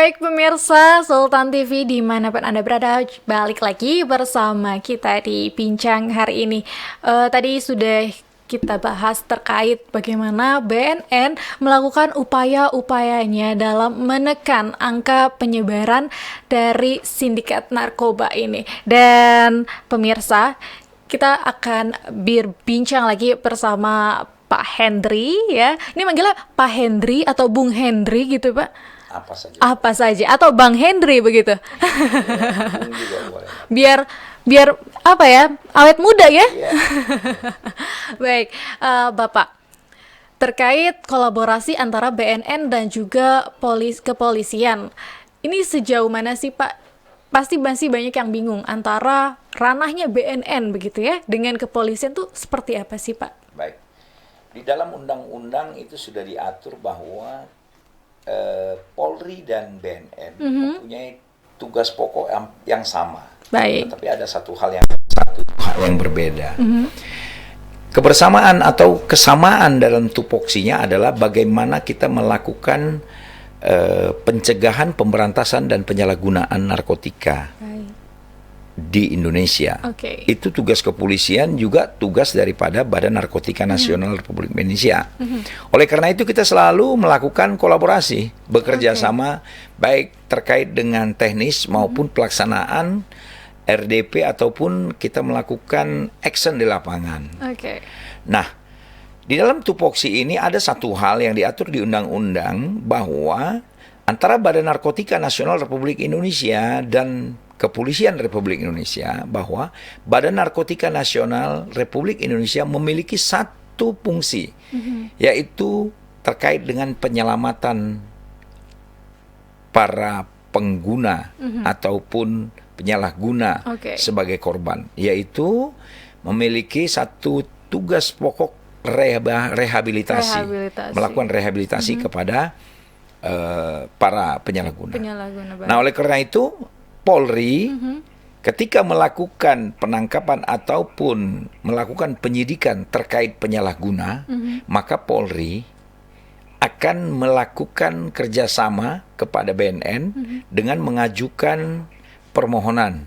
Baik pemirsa Sultan TV dimanapun Anda berada, balik lagi bersama kita di Bincang hari ini. Tadi sudah kita bahas terkait bagaimana BNN melakukan upaya-upayanya dalam menekan angka penyebaran dari sindikat narkoba ini. Dan pemirsa, kita akan berbincang lagi bersama Pak Hendry ya. Ini manggilnya Pak Hendry atau Bung Hendry gitu Pak? Apa saja atau Bang Hendry begitu. biar apa ya, awet muda ya. Baik, Bapak, terkait kolaborasi antara BNN dan juga kepolisian, ini sejauh mana sih Pak? Pasti masih banyak yang bingung antara ranahnya BNN begitu ya dengan kepolisian tuh seperti apa sih Pak? Baik, di dalam undang-undang itu sudah diatur bahwa Polri dan BNN mempunyai tugas pokok yang sama. Baik. Tetapi ada satu hal yang berbeda. Kebersamaan atau kesamaan dalam tupoksinya adalah bagaimana kita melakukan pencegahan, pemberantasan dan penyalahgunaan narkotika di Indonesia. Itu tugas kepolisian, juga tugas daripada Badan Narkotika Nasional Republik Indonesia. Oleh karena itu kita selalu melakukan kolaborasi, bekerja sama, baik terkait dengan teknis maupun pelaksanaan RDP ataupun kita melakukan action di lapangan. Nah, di dalam tupoksi ini ada satu hal yang diatur di undang-undang bahwa antara Badan Narkotika Nasional Republik Indonesia dan Kepolisian Republik Indonesia, bahwa Badan Narkotika Nasional Republik Indonesia memiliki satu fungsi, yaitu terkait dengan penyelamatan para pengguna ataupun penyalahguna sebagai korban, yaitu memiliki satu tugas pokok rehabilitasi. Melakukan rehabilitasi kepada para penyalahguna. Nah, oleh karena itu Polri ketika melakukan penangkapan ataupun melakukan penyidikan terkait penyalahguna, maka Polri akan melakukan kerjasama kepada BNN dengan mengajukan permohonan,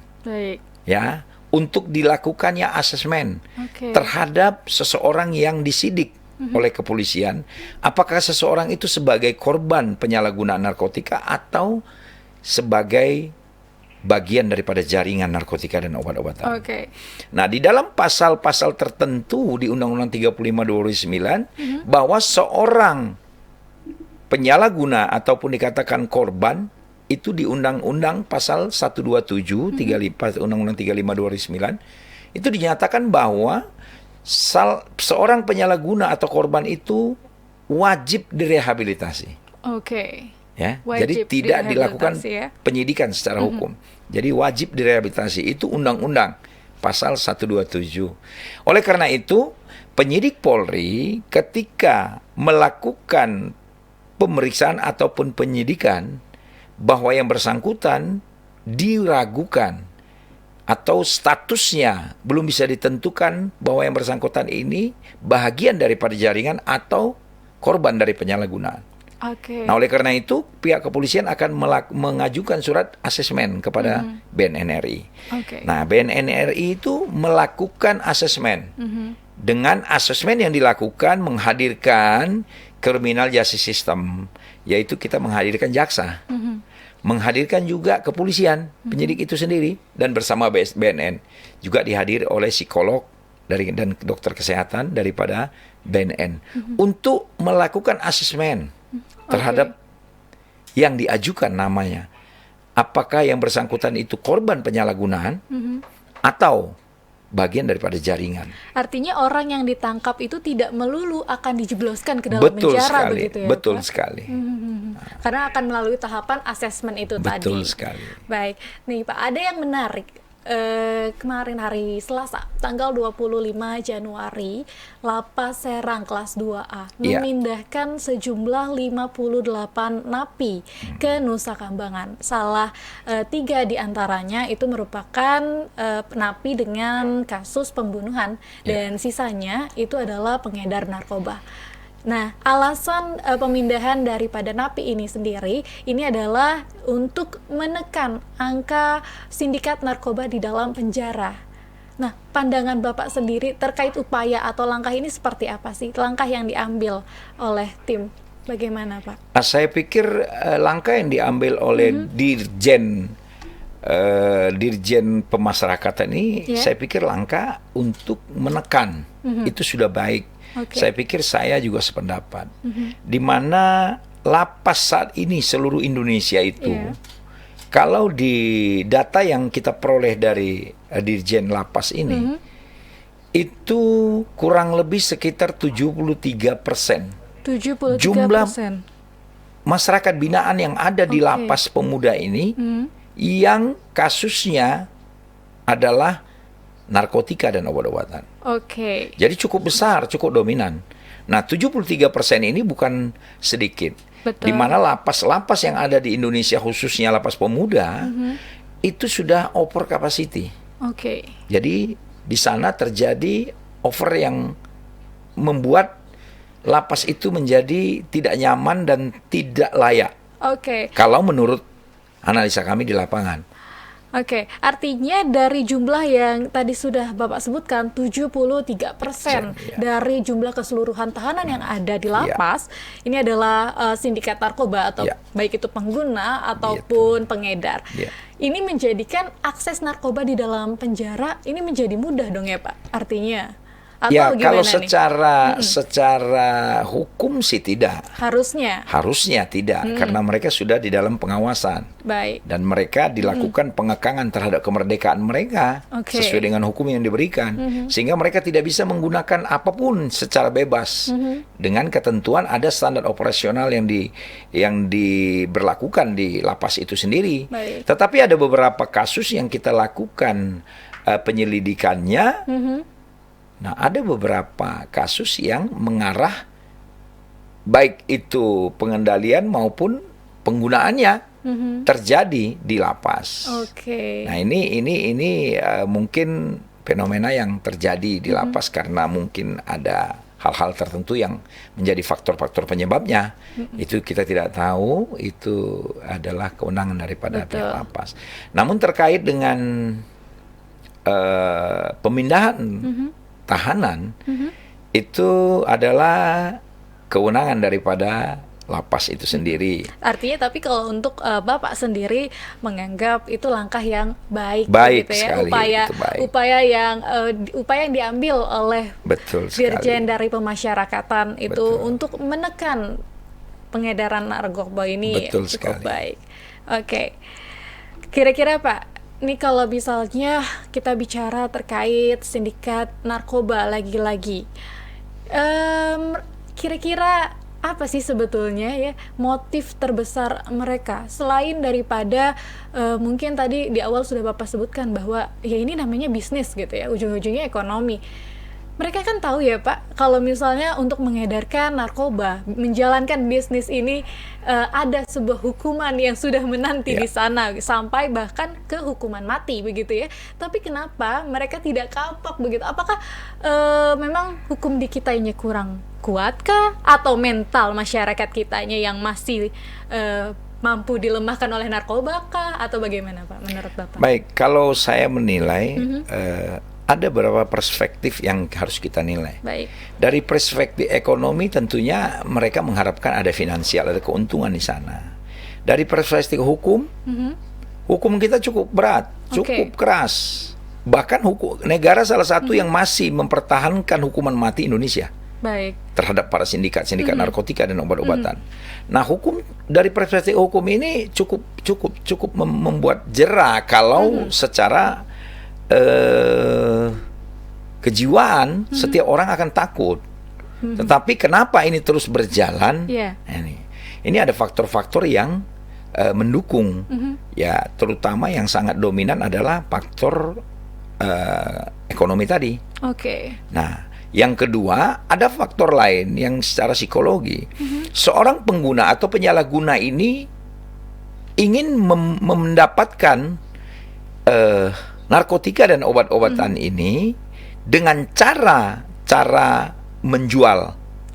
ya, untuk dilakukannya asesmen terhadap seseorang yang disidik oleh kepolisian, apakah seseorang itu sebagai korban penyalahgunaan narkotika atau sebagai bagian daripada jaringan narkotika dan obat-obatan. Nah, di dalam pasal-pasal tertentu di Undang-Undang 35 2009 bahwa seorang penyalahguna ataupun dikatakan korban itu di Undang-Undang pasal 127 Undang-Undang 35 2009 itu dinyatakan bahwa seorang penyalahguna atau korban itu wajib direhabilitasi. Ya, jadi tidak dilakukan penyidikan secara hukum. Jadi wajib direhabilitasi, itu undang-undang pasal 127. Oleh karena itu, penyidik Polri ketika melakukan pemeriksaan ataupun penyidikan bahwa yang bersangkutan diragukan atau statusnya belum bisa ditentukan bahwa yang bersangkutan ini bahagian daripada jaringan atau korban dari penyalahgunaan. Nah, oleh karena itu pihak kepolisian akan mengajukan surat asesmen kepada BNN RI. Nah, BNN RI itu melakukan asesmen. Dengan asesmen yang dilakukan menghadirkan criminal justice system, yaitu kita menghadirkan jaksa, menghadirkan juga kepolisian, penyidik itu sendiri, dan bersama BNN juga dihadiri oleh psikolog dan dokter kesehatan daripada BNN untuk melakukan asesmen terhadap yang diajukan namanya. Apakah yang bersangkutan itu korban penyalahgunaan atau bagian daripada jaringan. Artinya orang yang ditangkap itu tidak melulu akan dijebloskan ke dalam penjara begitu ya? Betul sekali. Karena akan melalui tahapan asesmen itu tadi. Betul sekali. Baik, nih Pak, ada yang menarik. Kemarin hari Selasa, tanggal 25 Januari, Lapas Serang kelas 2A memindahkan sejumlah 58 napi ke Nusa Kambangan. Salah 3 diantaranya itu merupakan napi dengan kasus pembunuhan dan sisanya itu adalah pengedar narkoba. Nah, alasan pemindahan daripada napi ini sendiri, ini adalah untuk menekan angka sindikat narkoba di dalam penjara. Nah, pandangan Bapak sendiri terkait upaya atau langkah ini seperti apa sih? Langkah yang diambil oleh tim, bagaimana Pak? Nah, saya pikir langkah yang diambil oleh Dirjen Pemasyarakatan ini, saya pikir langkah untuk menekan itu sudah baik. Saya pikir saya juga sependapat. Di mana lapas saat ini seluruh Indonesia itu, kalau di data yang kita peroleh dari Dirjen Lapas ini, itu kurang lebih sekitar 73%. 73%. Jumlah masyarakat binaan yang ada di lapas pemuda ini yang kasusnya adalah narkotika dan obat-obatan. Jadi cukup besar, cukup dominan. Nah, 73% ini bukan sedikit. Betul. Di mana lapas-lapas yang ada di Indonesia, khususnya lapas pemuda, itu sudah over capacity. Jadi di sana terjadi over yang membuat lapas itu menjadi tidak nyaman dan tidak layak. Kalau menurut analisa kami di lapangan. Artinya dari jumlah yang tadi sudah Bapak sebutkan, 73% dari jumlah keseluruhan tahanan yang ada di lapas, ini adalah sindikat narkoba atau baik itu pengguna ataupun pengedar. Ini menjadikan akses narkoba di dalam penjara ini menjadi mudah dong ya Pak, artinya? Atau kalau nih? secara hukum sih tidak. Harusnya tidak, karena mereka sudah di dalam pengawasan. Dan mereka dilakukan pengekangan terhadap kemerdekaan mereka sesuai dengan hukum yang diberikan, sehingga mereka tidak bisa menggunakan apapun secara bebas. Dengan ketentuan ada standar operasional yang diberlakukan di lapas itu sendiri. Tetapi ada beberapa kasus yang kita lakukan penyelidikannya. Nah, ada beberapa kasus yang mengarah baik itu pengendalian maupun penggunaannya terjadi di lapas. Nah, ini mungkin fenomena yang terjadi di lapas karena mungkin ada hal-hal tertentu yang menjadi faktor-faktor penyebabnya. Itu kita tidak tahu, itu adalah kewenangan daripada pihak lapas. Namun terkait dengan pemindahan tahanan, itu adalah kewenangan daripada lapas itu sendiri. Artinya tapi kalau untuk Bapak sendiri menganggap itu langkah yang baik gitu ya, sekali, upaya yang diambil oleh Dirjen dari Pemasyarakatan itu untuk menekan pengedaran narkoba ini cukup baik. Kira-kira Pak, ini kalau misalnya kita bicara terkait sindikat narkoba lagi-lagi, kira-kira apa sih sebetulnya ya motif terbesar mereka selain daripada mungkin tadi di awal sudah Bapak sebutkan bahwa ya ini namanya bisnis gitu ya, ujung-ujungnya ekonomi. Mereka kan tahu ya Pak, kalau misalnya untuk mengedarkan narkoba, menjalankan bisnis ini ada sebuah hukuman yang sudah menanti di sana, sampai bahkan ke hukuman mati begitu ya. Tapi kenapa mereka tidak kapok begitu? Apakah memang hukum di kitanya kurang kuatkah? Atau mental masyarakat kitanya yang masih mampu dilemahkan oleh narkoba kah? Atau bagaimana Pak menurut Bapak? Baik, kalau saya menilai ada beberapa perspektif yang harus kita nilai. Dari perspektif ekonomi tentunya mereka mengharapkan ada finansial, ada keuntungan di sana. Dari perspektif hukum, hukum kita cukup berat, cukup keras. Bahkan negara salah satu yang masih mempertahankan hukuman mati Indonesia. Terhadap para sindikat narkotika dan obat-obatan. Nah, hukum dari perspektif hukum ini cukup membuat jera kalau secara kejiwaan setiap orang akan takut. Tetapi kenapa ini terus berjalan? Ini ada faktor-faktor yang mendukung. Ya, terutama yang sangat dominan adalah faktor ekonomi tadi. Nah, yang kedua ada faktor lain yang secara psikologi. Seorang pengguna atau penyalahguna ini ingin mendapatkan narkotika dan obat-obatan ini dengan cara menjual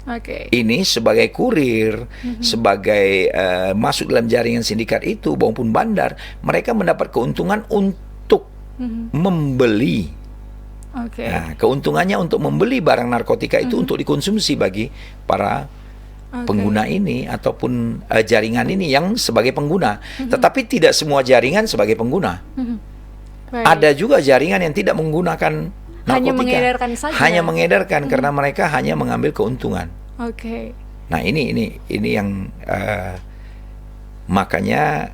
Oke. Ini sebagai kurir, sebagai masuk dalam jaringan sindikat itu maupun bandar, mereka mendapat keuntungan untuk membeli. Oke. Nah, keuntungannya untuk membeli barang narkotika itu untuk dikonsumsi bagi para pengguna ini ataupun jaringan ini yang sebagai pengguna. Tetapi tidak semua jaringan sebagai pengguna. Baik. Ada juga jaringan yang tidak menggunakan narkotika. Hanya mengedarkan saja. Hanya mengedarkan karena mereka hanya mengambil keuntungan. Oke. Nah, ini yang makanya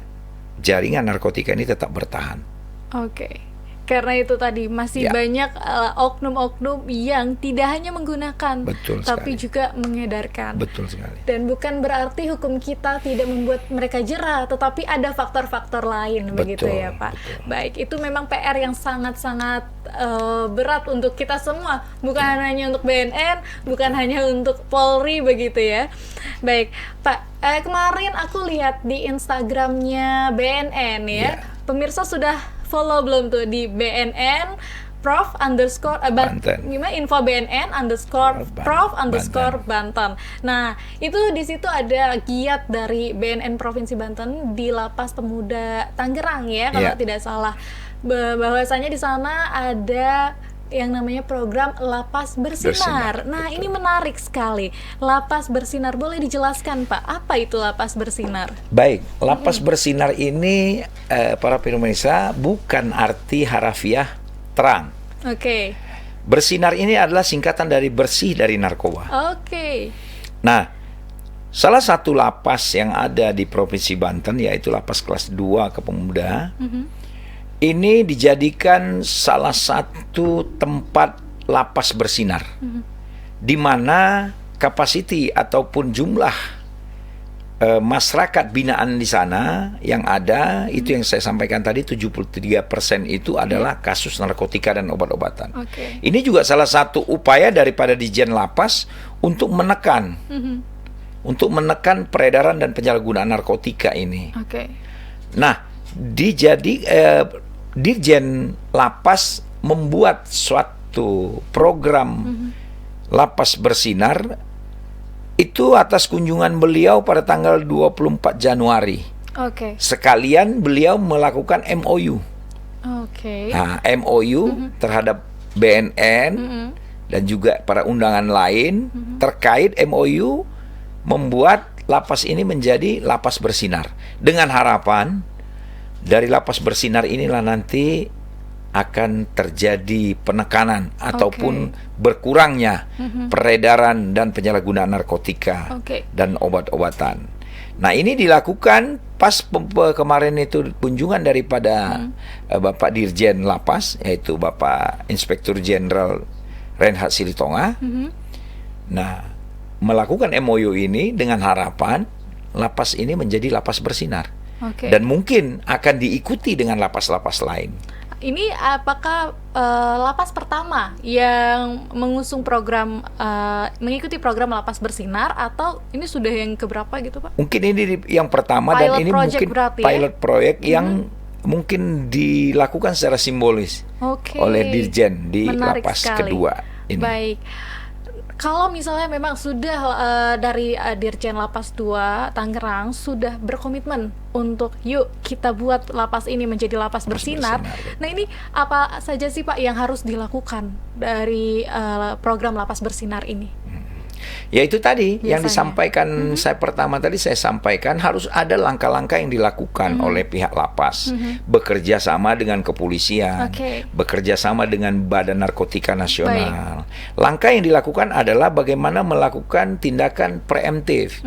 jaringan narkotika ini tetap bertahan. Oke. Karena itu tadi masih Ya. banyak oknum-oknum yang tidak hanya menggunakan, Betul tapi sekali. juga mengedarkan. Betul sekali. Dan bukan berarti hukum kita tidak membuat mereka jera, tetapi ada faktor-faktor lain, begitu Betul, ya Pak. betul. Baik, itu memang PR yang sangat-sangat berat untuk kita semua, bukan hanya untuk BNN, bukan hanya untuk Polri, begitu ya. Baik, Pak. Kemarin aku lihat di Instagramnya BNN ya, Ya. pemirsa sudah follow belum tuh di BNN Prof underscore Banten. gimana info BNN underscore Prof underscore Banten. Nah, itu di situ ada giat dari BNN Provinsi Banten di Lapas Pemuda Tangerang ya, kalau Ya. tidak salah. Bahwasanya di sana ada yang namanya program Lapas Bersinar. Bersinar, Nah, betul. ini menarik sekali. Lapas Bersinar, boleh dijelaskan Pak, apa itu Lapas Bersinar? Baik, lapas bersinar ini para pemirsa bukan arti harafiah terang. Oke. Bersinar ini adalah singkatan dari bersih dari narkoba. Oke. Nah, salah satu lapas yang ada di Provinsi Banten yaitu lapas kelas 2 Kepemuda. Ini dijadikan salah satu tempat lapas bersinar, di mana kapasiti ataupun jumlah masyarakat binaan di sana yang ada, itu yang saya sampaikan tadi 73% itu adalah kasus narkotika dan obat-obatan. Oke. Ini juga salah satu upaya daripada Dijen Lapas untuk menekan peredaran dan penyalahgunaan narkotika ini. Oke. Nah, Dirjen Lapas membuat suatu program Lapas Bersinar itu atas kunjungan beliau pada tanggal 24 Januari. Oke. Sekalian beliau melakukan MOU. Oke. Nah, MOU terhadap BNN dan juga para undangan lain terkait MOU membuat lapas ini menjadi lapas bersinar. Dengan harapan dari lapas bersinar inilah nanti akan terjadi penekanan ataupun berkurangnya peredaran dan penyalahgunaan narkotika dan obat-obatan. Nah, ini dilakukan pas kemarin itu kunjungan daripada Bapak Dirjen Lapas, yaitu Bapak Inspektur Jenderal Reinhard Silitonga. Nah, melakukan MOU ini dengan harapan lapas ini menjadi lapas bersinar. Dan mungkin akan diikuti dengan lapas-lapas lain. Ini apakah lapas pertama yang mengusung program mengikuti program Lapas Bersinar, atau ini sudah yang keberapa gitu Pak? Mungkin ini yang pertama Pilot dan ini project mungkin berarti, pilot proyek yang mungkin dilakukan secara simbolis oleh Dirjen di Menarik lapas sekali. kedua ini. Baik. Kalau misalnya memang sudah dari Dirjen Lapas 2 Tangerang sudah berkomitmen untuk yuk kita buat lapas ini menjadi lapas bersinar. Nah, ini apa saja sih Pak yang harus dilakukan dari program Lapas Bersinar ini? Ya itu tadi yang Biasanya. disampaikan saya pertama tadi saya sampaikan harus ada langkah-langkah yang dilakukan oleh pihak lapas, bekerja sama dengan kepolisian, bekerja sama dengan Badan Narkotika Nasional. Langkah yang dilakukan adalah bagaimana melakukan tindakan preemptif,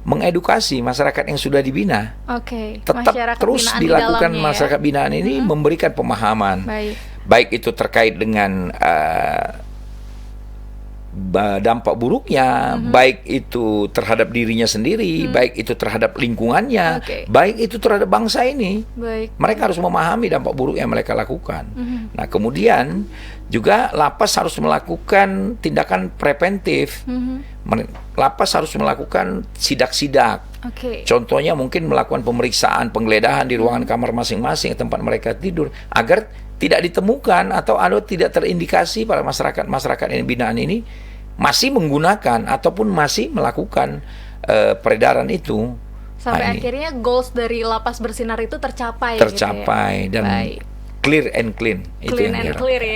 mengedukasi masyarakat yang sudah dibina. Tetap Masyarakat terus binaan dilakukan di dalamnya, masyarakat binaan ini memberikan pemahaman, baik itu terkait dengan dampak buruknya, baik itu terhadap dirinya sendiri, baik itu terhadap lingkungannya, baik itu terhadap bangsa ini. Mereka harus memahami dampak buruk yang mereka lakukan. Nah, kemudian juga lapas harus melakukan tindakan preventif. Lapas harus melakukan sidak-sidak. Contohnya mungkin melakukan pemeriksaan, penggeledahan di ruangan kamar masing-masing tempat mereka tidur, agar tidak ditemukan atau tidak terindikasi pada masyarakat yang binaan ini masih menggunakan ataupun masih melakukan peredaran itu. Sampai Nah, ini akhirnya goals dari Lapas Bersinar itu tercapai, tercapai gitu ya. dan Baik. clear and clean. Itu Clean yang and diharapkan. clear ya.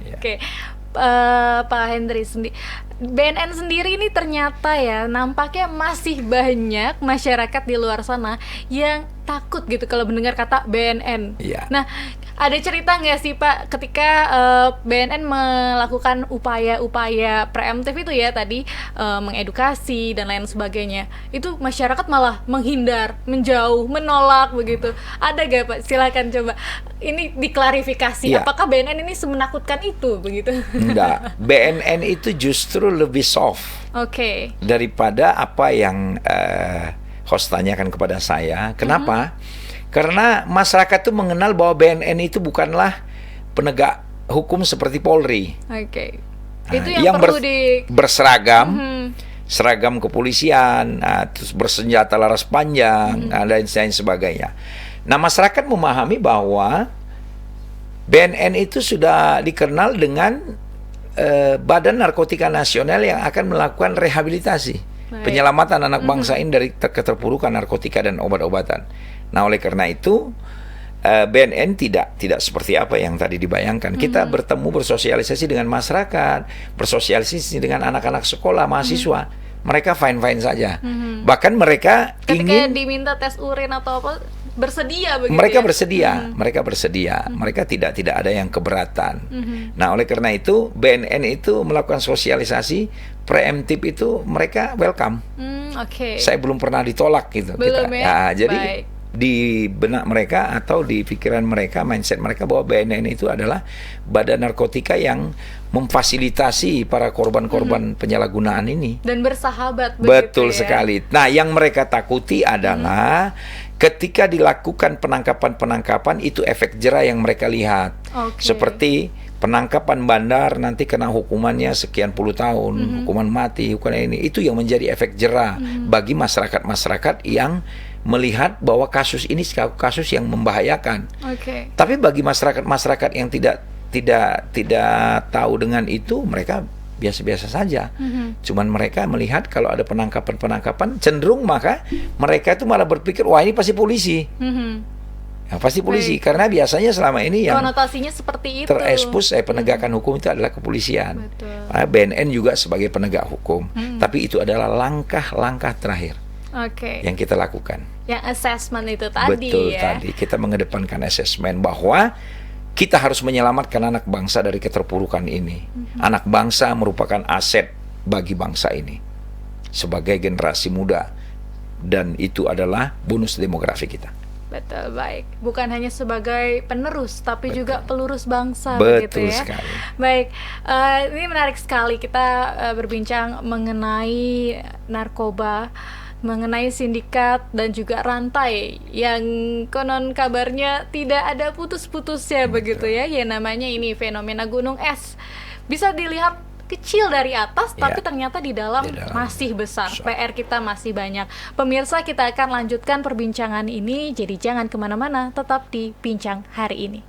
Ya. Oke. Pak Hendri BNN sendiri ini ternyata ya nampaknya masih banyak masyarakat di luar sana yang takut gitu kalau mendengar kata BNN. Iya. Nah, ada cerita nggak sih Pak ketika BNN melakukan upaya-upaya preemptif itu ya tadi, mengedukasi dan lain sebagainya, itu masyarakat malah menghindar, menjauh, menolak begitu. Ada gak Pak? Silakan coba ini diklarifikasi. Iya. Apakah BNN ini semenakutkan itu begitu? Enggak, BNN itu justru lebih soft Oke. daripada apa yang host tanyakan kepada saya. Kenapa? Karena masyarakat itu mengenal bahwa BNN itu bukanlah penegak hukum seperti Polri. Oke. Nah, Itu yang perlu berseragam, seragam kepolisian, terus bersenjata laras panjang, dan lain sebagainya. Nah, masyarakat memahami bahwa BNN itu sudah dikenal dengan Badan Narkotika Nasional yang akan melakukan rehabilitasi, penyelamatan anak bangsa ini dari keterpurukan narkotika dan obat-obatan. Nah, oleh karena itu BNN tidak seperti apa yang tadi dibayangkan. Kita bertemu bersosialisasi dengan masyarakat, bersosialisasi dengan anak-anak sekolah, mahasiswa. Mereka fine-fine saja. Bahkan mereka ketika ingin diminta tes urin atau apa bersedia begitu. mereka ya? bersedia, mereka bersedia. Mereka tidak ada yang keberatan. Nah, oleh karena itu BNN itu melakukan sosialisasi preemptif itu mereka welcome. Oke. Saya belum pernah ditolak gitu. Belum ya? Jadi Baik. di benak mereka atau di pikiran mereka, mindset mereka bahwa BNN itu adalah badan narkotika yang memfasilitasi para korban-korban penyalahgunaan ini. Dan bersahabat begitu. Betul ya? sekali. Nah, yang mereka takuti adalah ketika dilakukan penangkapan itu efek jera yang mereka lihat. Oke. Seperti penangkapan bandar nanti kena hukumannya sekian puluh tahun, hukuman mati, hukuman ini. Itu yang menjadi efek jera bagi masyarakat-masyarakat yang melihat bahwa kasus ini kasus yang membahayakan. Oke. Tapi bagi masyarakat-masyarakat yang tidak tahu dengan itu, mereka biasa-biasa saja. Cuman mereka melihat kalau ada penangkapan cenderung maka mereka itu malah berpikir wah ini pasti polisi. Ya, pasti polisi. Baik. Karena biasanya selama ini yang Konotasinya seperti itu. terekspos penegakan hukum itu adalah kepolisian. Betul. BNN juga sebagai penegak hukum. Tapi itu adalah langkah-langkah terakhir Oke. yang kita lakukan. Yang assessment itu tadi Betul ya. tadi. Kita mengedepankan asesmen bahwa kita harus menyelamatkan anak bangsa dari keterpurukan ini. Anak bangsa merupakan aset bagi bangsa ini sebagai generasi muda, dan itu adalah bonus demografi kita. Betul, baik. Bukan hanya sebagai penerus, tapi juga pelurus bangsa. Betul begitu ya. sekali. Baik, ini menarik sekali kita berbincang mengenai narkoba, mengenai sindikat dan juga rantai yang konon kabarnya tidak ada putus-putusnya begitu ya. Ya namanya ini fenomena gunung es. Bisa dilihat kecil dari atas, tapi ternyata di dalam masih besar. PR kita masih banyak. Pemirsa, kita akan lanjutkan perbincangan ini, jadi jangan kemana-mana, tetap di Bincang Hari Ini.